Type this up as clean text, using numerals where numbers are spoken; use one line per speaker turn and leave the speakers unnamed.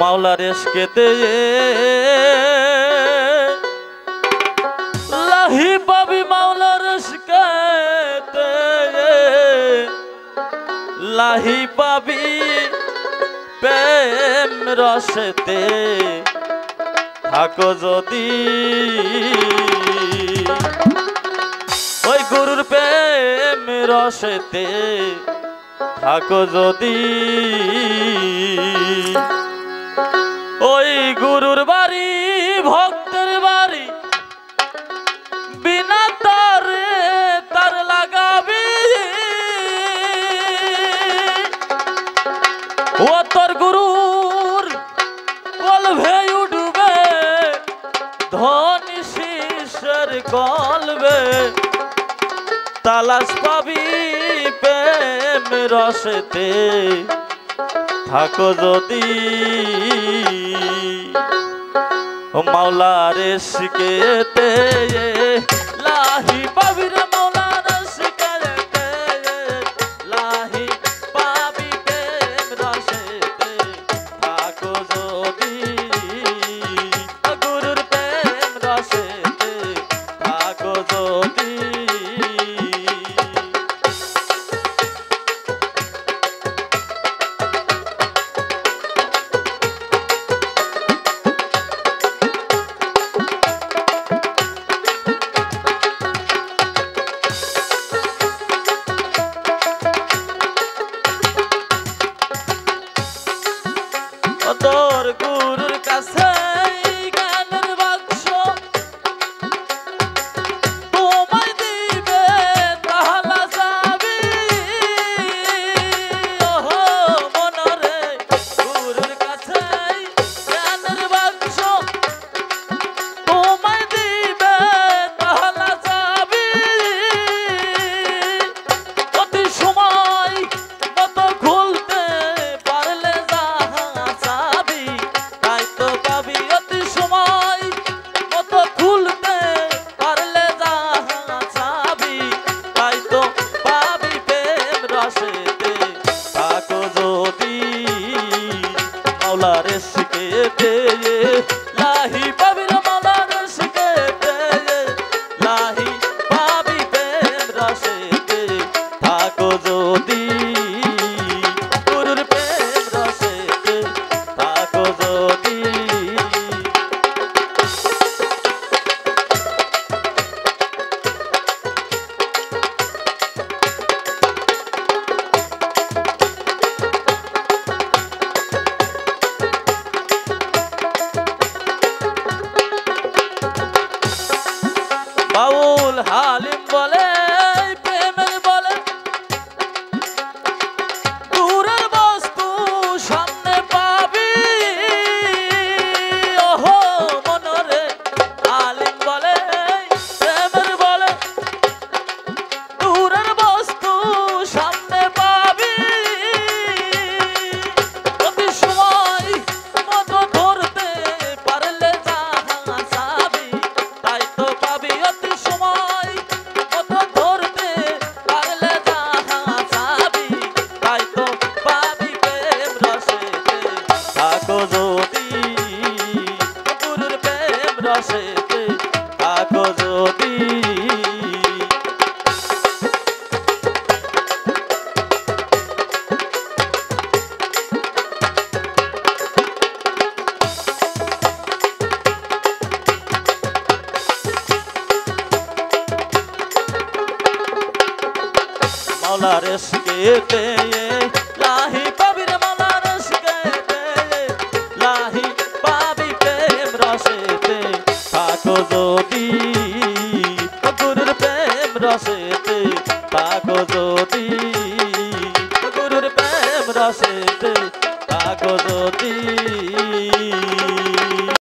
মাওলার ইশকেতে লাহি পাবি মাওলার ইশকেতে লাহি পাবি প্রেম রসেতে থাকো যদি ওই গুরুর প্রেম রসেতে থাকো যদি ওই গুরুর বাড়ি ভক্তের বাড়ি বিনা তারে তার লাগাবি ও তোর গুরুর কলবে উঠবে ধনী শিষ্যের কলবে তালাশ পাবি প্রেম রসেতে থাকো যদি মাওলার ইশকেতে লাহি পাবি রে মাওলার ইশকেতে লাহি পাবি প্রেম রসেতে থাকো যদি গুরুর প্রেম রসেতে থাকো যদি তোর গুরুর কাছে জ্ঞানের বাক্স তোমায় দিবে তাহলা যাবি ওহো মনরে গুরুর কাছে জ্ঞানের বাক্স তোমায় দিবে তাহলা যাবি অতি সময় মতো খুলতে পারলে মাওলার ইশকেতে লাহি পাবি রে মাওলার ইশকেতে লাহি পাবি প্রেম রসেতে থাকো যদি গুরুর প্রেম রসেতে থাকো যদি বাউল হালিম বলে প্রেমের বলে দূরের বস্তু সামনে পাবি ওহো মনরে হালিম বলে প্রেমের বলে দূরের বস্তু সামনে পাবি অতি সময় মতো ধরতে পারলে যাহা যাবি তাই তো পাবি অতি সময় মতো ধরতে পারলে যাহা যাবি তাই তো পাবি প্রেম রসেতে থাকো যদি গুরুর প্রেম রসেতে থাকো যদি মাওলার ইশকেতে লাহি পাবি রে মাওলার ইশকেতে লাহি পাবি প্রেম রসেতে থাকো যদি গুরুর প্রেম রসেতে থাকো যদি গুরুর প্রেম রসেতে থাকো যদি